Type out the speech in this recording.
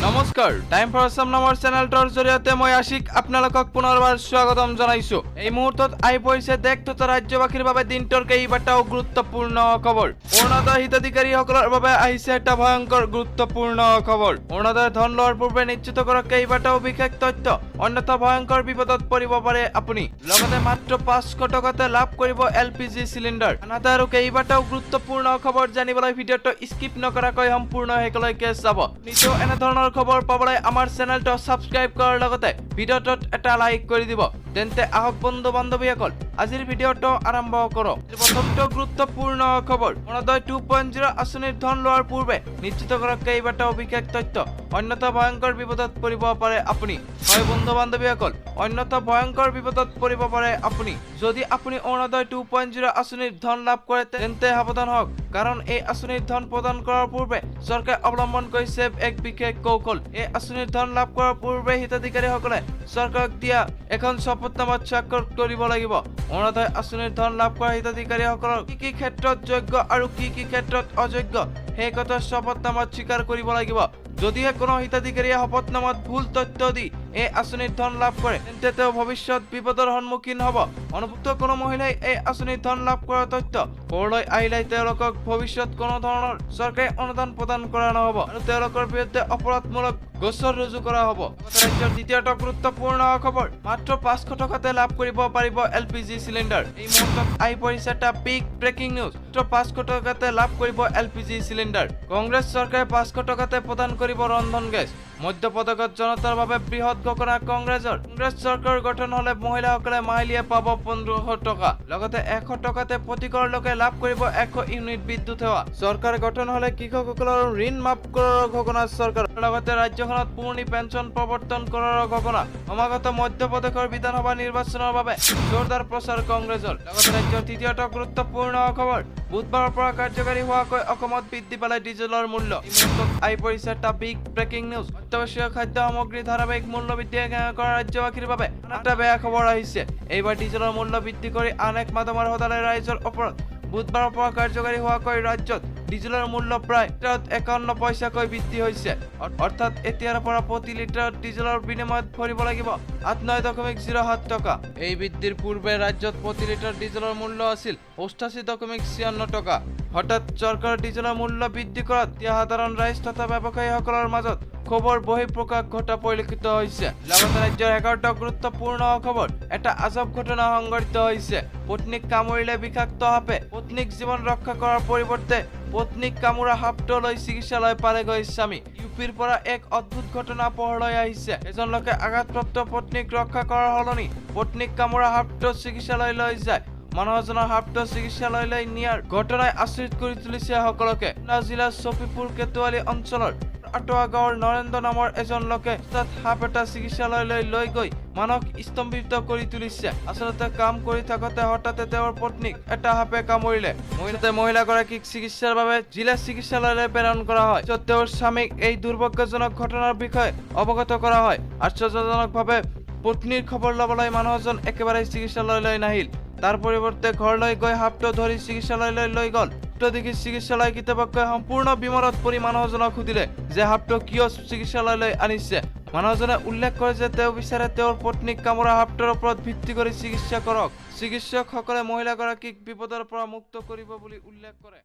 নমস্কাৰ time for Assam নামৰ চেনেলটোৰ জৰিয়তে মই আশিক আপোনালোকক পুনৰবাৰ স্বাগতম জনাইছো। এই মুহূৰ্তত আহি পৰিছে দেশ তথা ৰাজ্যবাসীৰ বাবে দিনটোৰ কেইবাটাও গুৰুত্বপূৰ্ণ খবৰ। অৰুণোদয় হিতাধিকাৰীসকলৰ বাবে আহিছে এটা ভয়ংকৰ গুৰুত্বপূৰ্ণ খবৰ। অৰুণোদয় ধন লোৱাৰ পূৰ্বে নিশ্চিত কৰক কেইবাটাও বিশেষ তথ্য, অন্যথা ভয়ংকৰ বিপদত পৰিব পাৰে আপুনি। লগতে মাত্ৰ 500 টকাতে লাভ কৰিব LPG চিলিণ্ডাৰ। আনহাতে আৰু কেইবাটাও গুৰুত্বপূৰ্ণ খবৰ জানিবলৈ ভিডিঅ'টো স্কিপ নকৰাকৈ সম্পূৰ্ণ শেষলৈকে চাব। নিশ্চয় এনে ধৰণৰ খবৰ পাবলৈ আমাৰ চেনেলটো সাবস্ক্ৰাইব কৰাৰ লগতে ভিডিঅ'টোত এটা লাইক কৰি দিব। তেন্তে আহক বন্ধু বান্ধৱীসকল আজিৰ ভিডিঅ'টো আৰম্ভ কৰোঁ। প্ৰথমটো গুৰুত্বপূৰ্ণ খবৰ, অৰুণোদয় 2.0 আঁচনিৰ ধন লোৱাৰ পূৰ্বে নিশ্চিত কৰক কেইবাটাও বিশেষ তথ্য, অন্যথা ভয়ংকৰ বিপদত পৰিব পাৰে আপুনি। হয় বন্ধু বান্ধৱীসকল, অন্যথা ভয়ংকৰ বিপদত পৰিব পাৰে আপুনি। যদি আপুনি অৰুণোদয় 2.0 আঁচনিৰ ধন লাভ কৰে তেন্তে সাৱধান হওক, কাৰণ এই আঁচনিৰ ধন প্ৰদান কৰাৰ পূৰ্বে চৰকাৰে অৱলম্বন কৰিছে এক বিশেষ কৌশল। এই আঁচনিৰ ধন লাভ কৰাৰ পূৰ্বে হিতাধিকাৰীসকলে চৰকাৰক দিয়া এখন শপতনামাত স্বাক্ষৰ কৰিব লাগিব। অৰুণোদয় আঁচনিৰ ধন লাভ কৰা হিতাধিকাৰীসকলৰ কি ক্ষেত্ৰত যোগ্য আৰু কি ক্ষেত্ৰত অযোগ্য সেই কথা শপতনামাত স্বীকাৰ কৰিব লাগিব। যদিহে কোনো হিতাধিকাৰীয়ে শপতনামাত ভুল তথ্য দি এই আঁচনিৰ ধন লাভ কৰে তেন্তে তেওঁ ভৱিষ্যত বিপদৰ সন্মুখীন হ'ব। অনুভুক্ত কোনো মহিলাই এই আঁচনিৰ ধন লাভ কৰা তথ্য পোহৰলৈ আহিলে তেওঁলোকক ভৱিষ্যত কোনো ধৰণৰ চৰকাৰী অনুদান প্ৰদান কৰা নহ'ব আৰু তেওঁলোকৰ বিৰুদ্ধে অপৰাধমূলক গোচৰ ৰুজু কৰা হ'ব। ৰাজ্যৰ দ্বিতীয়টো গুৰুত্বপূৰ্ণ খবৰ, মাত্ৰ 500 টকাতে লাভ কৰিব পাৰিব LPG চিলিণ্ডাৰ। এই মুহূৰ্তত আহি পৰিছে এটা বিগ ব্ৰেকিং নিউজ। মাত্ৰ 500 টকাতে লাভ কৰিব LPG চিলিণ্ডাৰ। কংগ্ৰেছ চৰকাৰে 500 টকাতে প্ৰদান কৰিব ৰন্ধন গেছ। মধ্যপ্ৰদেশত জনতাৰ বাবে বৃহৎ ঘোষণা কংগ্ৰেছ চৰকাৰ গঠন হলে মহিলাসকলে মাহিলীয়ে পাব 1500 টকা। লগতে 100 টকাতে প্ৰতিঘৰ লোকে লাভ কৰিব 100 ইউনিট বিদ্যুৎ সেৱা। চৰকাৰ গঠন হলে কৃষকসকলৰ ঋণ মাফ কৰাৰ ঘোষণা চৰকাৰ। লগতে ৰাজ্যখনত পুৰণি পেঞ্চন প্ৰৱৰ্তন কৰাৰ ঘোষণা। সমাগত মধ্যপ্ৰদেশৰ বিধানসভা নিৰ্বাচনৰ বাবে জোৰদাৰ প্ৰচাৰ কংগ্ৰেছৰ। লগতে ৰাজ্যৰ তৃতীয়টো গুৰুত্বপূৰ্ণ খবৰ, বুধবাৰৰ পৰা কাৰ্যকাৰী হোৱাকৈ অসমত বৃদ্ধি পালে ডিজেলৰ মূল্য। এই মুহূৰ্তত আহি পৰিছে এটা বিগ ব্ৰেকিং নিউজ। অত্যাৱশ্যকীয় খাদ্য সামগ্ৰীৰ ধাৰাবাহিক মূল্য বৃদ্ধিয়ে কৰা ৰাজ্যবাসীৰ বাবে এটা বেয়া খবৰ আহিছে। এইবাৰ ডিজেলৰ মূল্য বৃদ্ধি কৰি আন এক মাধমাৰ সদায় ৰাইজৰ ওপৰত। বুধবাৰৰ পৰা কাৰ্যকাৰী হোৱাকৈ ৰাজ্যত ডিজেলৰ মূল্য প্ৰায় 51 পইচাকৈ বৃদ্ধি হৈছে। অৰ্থাৎ এতিয়াৰ পৰা প্ৰতি লিটাৰত ডিজেলৰ বিনিময়ত ভৰিব লাগিব 89.07 টকা। এই বৃদ্ধিৰ পূৰ্বে ৰাজ্যত প্ৰতি লিটাৰ ডিজেলৰ মূল্য আছিল 88.56 টকা। হঠাৎ চৰকাৰৰ ডিজেলৰ মূল্য বৃদ্ধি কৰাত সাধাৰণ ৰাইজ তথা ব্যৱসায়ীসকলৰ মাজত খবৰ বহিঃপ্ৰকাশ ঘটা পৰিলক্ষিত হৈছে। লগতে ৰাজ্যৰ 11টা গুৰুত্বপূৰ্ণ খবৰ, এটা আজব ঘটনা সংঘটিত হৈছে। পত্নীক কামুৰিলে বিষাক্ত সাপে পত্নীক জীৱন ৰক্ষা কৰাৰ পৰিৱৰ্তে পত্নীক কামুৰা সাপটো লৈ চিকিৎসালয় পালেগৈ স্বামী। ইউপিৰ পৰা এক অদ্ভুত ঘটনা পোহৰলৈ আহিছে। এজন লোকে আঘাতপ্ৰাপ্ত পত্নীক ৰক্ষা কৰাৰ সলনি পত্নীক কামুৰা সাপটো চিকিৎসালয়লৈ যায়। মানুহজনৰ সাপটো চিকিৎসালয়লৈ নিয়াৰ ঘটনাই আচৰিত কৰি তুলিছে সকলোকে। জিলাৰ চফিপুৰ কেতুৱালী অঞ্চলৰ আটোৱা গাঁৱৰ নৰেন্দ্ৰ নামৰ এজন লোকে তাত সাপ এটা চিকিৎসালয়লৈ লৈ গৈ মানুহক স্তম্ভিত কৰি তুলিছে। আচলতে কাম কৰি থাকোতে হঠাতে তেওঁৰ পত্নীক এটা সাপে কামুৰিলে। মহিলাগৰাকীক চিকিৎসাৰ বাবে জিলা চিকিৎসালয়লৈ প্ৰেৰণ কৰা হয়। তেওঁৰ স্বামীক এই দুৰ্ভাগ্যজনক ঘটনাৰ বিষয়ে অৱগত কৰা হয়। আশ্চৰ্যজনকভাৱে পত্নীৰ খবৰ ল'বলৈ মানুহজন একেবাৰে চিকিৎসালয়লৈ নাহিল। তাৰ পৰিৱৰ্তে ঘৰলৈ গৈ সাপটো ধৰি চিকিৎসালয়লৈ লৈ গ'ল। দেখি চিকিৎসালয় কৰ্তৃপক্ষই সম্পূৰ্ণ বিমৰত পৰি মানুহজনক সুধিলে যে সাপটো কিয় চিকিৎসালয়লৈ আনিছে। মানুহজনে উল্লেখ কৰে যে তেওঁ বিচাৰে তেওঁৰ পত্নীক কামোৰা সাপটোৰ ওপৰত ভিত্তি কৰি চিকিৎসা কৰক। চিকিৎসকসকলে মহিলাগৰাকীক বিপদৰ পৰা মুক্ত কৰিব বুলি উল্লেখ কৰে।